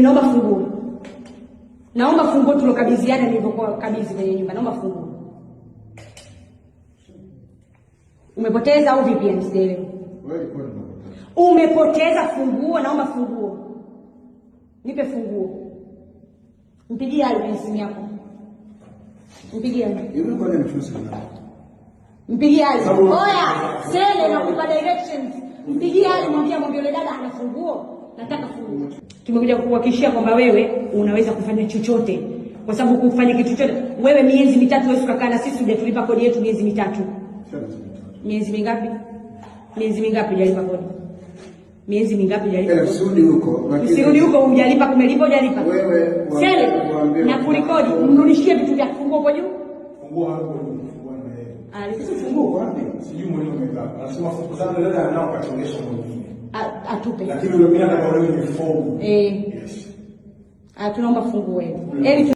Naomba funguo. Naomba funguo tulokabidhiana nilivyokuwa kabidhi kwenye nyumba. Naomba funguo. Umepoteza au vipi msielewe? Umepoteza funguo, naomba funguo. Nipe funguo. Mpigie Ali simu yako. Mpigie Ali. Yule kwa nini mfusi sana? Mpigie Ali. Oya, sele na kupa directions. Mpigie Ali, mwambie yule dada ana funguo. Nataka funguo. Tumekuja kukuhakikishia kwamba wewe unaweza kufanya chochote. Kwa sababu kufanya kitu chochote, wewe miezi mitatu wewe ukakaa na sisi hujatulipa kodi yetu miezi mitatu. Miezi mingapi? Miezi mingapi hujalipa kodi? Miezi mingapi hujalipa? Usirudi huko. Usirudi huko hujalipa, kumelipa hujalipa. Wewe sele na kulikodi, mrudishie vitu vya funguo kwa juu. Funguo hapo funguo na yeye. Funguo wapi? Sijui mwenyewe umekaa. Anasema funguo zangu dada anao katongesha mwingine. Atupe. Lakini yule mimi nataka wewe ni form. Yes. Tunaomba funguo wewe.